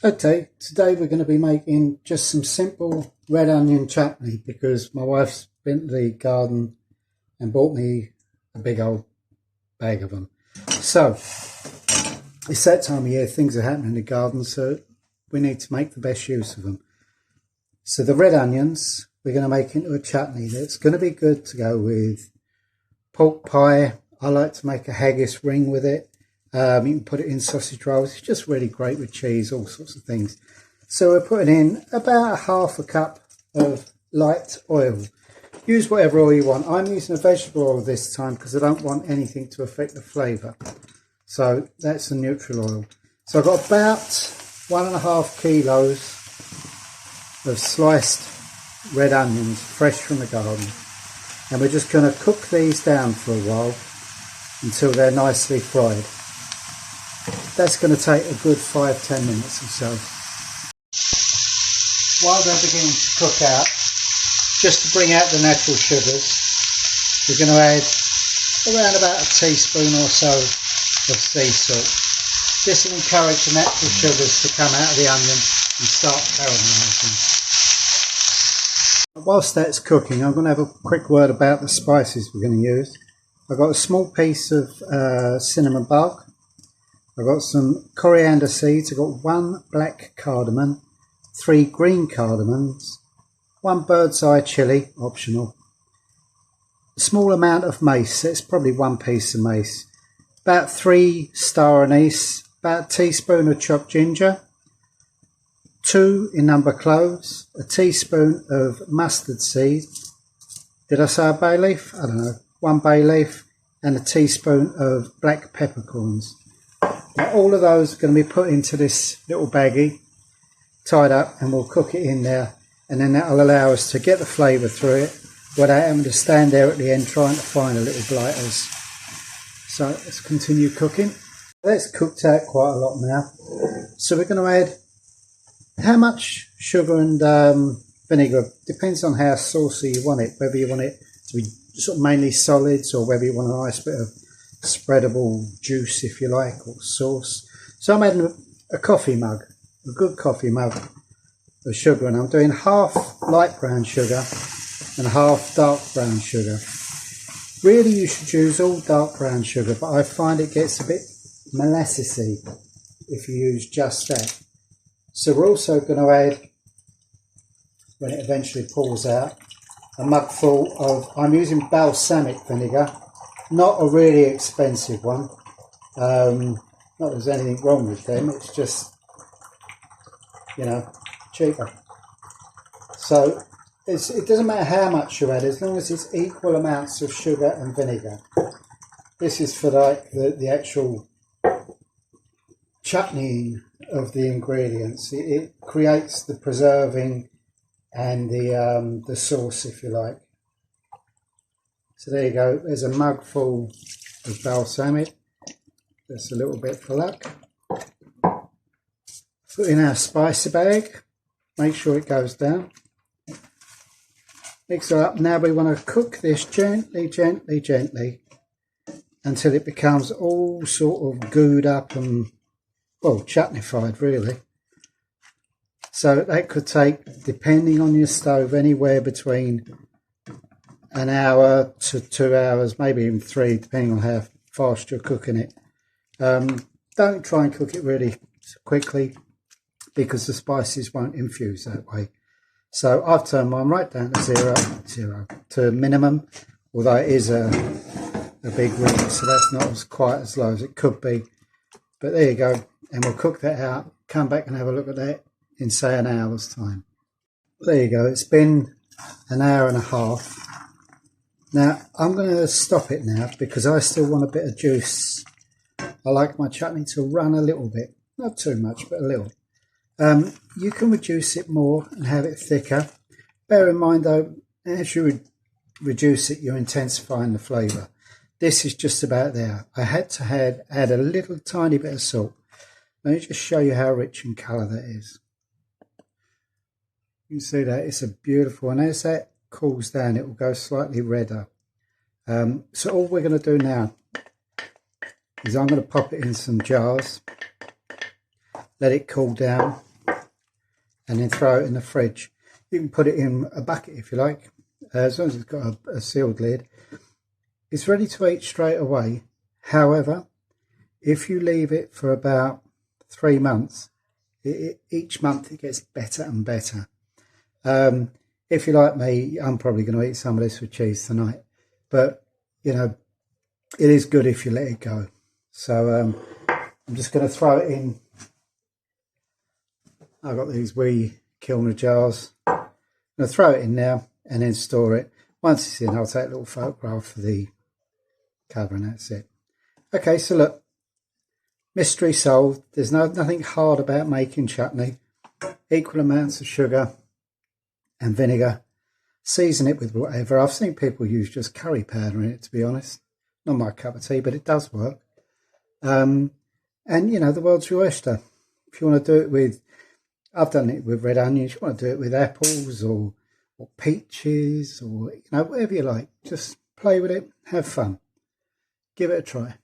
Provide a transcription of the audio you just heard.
Okay, today we're going to be making just some simple red onion chutney because my wife's been to the garden and bought me a big old bag of them. So, it's that time of year, things are happening in the garden, so we need to make the best use of them. So the red onions we're going to make into a chutney that's going to be good to go with pork pie. I like to make a haggis ring with it. You can put it in sausage rolls. It's just really great with cheese, all sorts of things. So we're putting in about half a cup of light oil. Use whatever oil you want. I'm using a vegetable oil this time because I don't want anything to affect the flavour. So that's a neutral oil. So I've got about 1.5 kilos of sliced red onions, fresh from the garden. And we're just going to cook these down for a while until they're nicely fried. That's going to take a good 5-10 minutes or so. While they're beginning to cook out, just to bring out the natural sugars, we're going to add around about a teaspoon or so of sea salt. This will encourage the natural sugars to come out of the onion and start caramelising. Whilst that's cooking, I'm going to have a quick word about the spices we're going to use. I've got a small piece of cinnamon bark. I've got some coriander seeds. I've got 1 black cardamon, 3 green cardamoms, 1 bird's eye chilli, optional, a small amount of mace, that's probably 1 piece of mace, about 3 star anise, about a teaspoon of chopped ginger, 2 in number cloves, a teaspoon of mustard seed, did I say a bay leaf? I don't know, 1 bay leaf, and a teaspoon of black peppercorns. Now all of those are going to be put into this little baggie, tied up, and we'll cook it in there, and then that will allow us to get the flavour through it without having to stand there at the end trying to find the little blighters. So let's continue cooking. That's cooked out quite a lot now. So we're going to add how much sugar and vinegar, depends on how saucy you want it, whether you want it to be sort of mainly solids or whether you want a nice bit of spreadable juice, if you like, or sauce. So I'm adding a coffee mug, a good coffee mug of sugar, and I'm doing half light brown sugar and half dark brown sugar. Really you should use all dark brown sugar, but I find it gets a bit molassesy if you use just that. So we're also going to add, when it eventually pours out, a mug full of, I'm using balsamic vinegar. Not a really expensive one. Not that there's anything wrong with them, it's just, you know, cheaper. So it doesn't matter how much you add, as long as it's equal amounts of sugar and vinegar. This is for like the actual chutneying of the ingredients. It creates the preserving and the sauce, if you like. So there you go, there's a mug full of balsamic. That's a little bit for luck. Put in our spicy bag, make sure it goes down. Mix it up. Now we want to cook this gently, gently, gently until it becomes all sort of gooed up and, well, chutneyfied really. So that could take, depending on your stove, anywhere between an hour to 2 hours, maybe even 3, depending on how fast you're cooking it. Don't try and cook it really quickly because the spices won't infuse that way. So I've turned mine right down to to minimum, although it is a big ring, so that's not quite as low as it could be. But there you go, and we'll cook that out, come back and have a look at that in say an hour's time. There you go, it's been an hour and a half. Now, I'm going to stop it now because I still want a bit of juice. I like my chutney to run a little bit. Not too much, but a little. You can reduce it more and have it thicker. Bear in mind, though, as you reduce it, you're intensifying the flavour. This is just about there. I had to add a little tiny bit of salt. Let me just show you how rich in colour that is. You can see that. It's a beautiful, and as that cools down, it will go slightly redder. So all we're going to do now is I'm going to pop it in some jars, let it cool down, and then throw it in the fridge. You can put it in a bucket if you like, as long as it's got a sealed lid. It's ready to eat straight away. However, if you leave it for about 3 months, each month it gets better and better. If you're like me, I'm probably going to eat some of this with cheese tonight. But, you know, it is good if you let it go. So I'm just going to throw it in. I've got these wee kilner jars. I'm going to throw it in now and then store it. Once it's in, I'll take a little photograph of the cover and that's it. Okay, so look, mystery solved. There's nothing hard about making chutney. Equal amounts of sugar and vinegar. Season it with whatever. I've seen people use just curry powder in it, to be honest. Not my cup of tea, but it does work. And, you know, the world's your oyster. If you want to do it with, I've done it with red onions. You want to do it with apples or peaches or, you know, whatever you like. Just play with it. Have fun. Give it a try.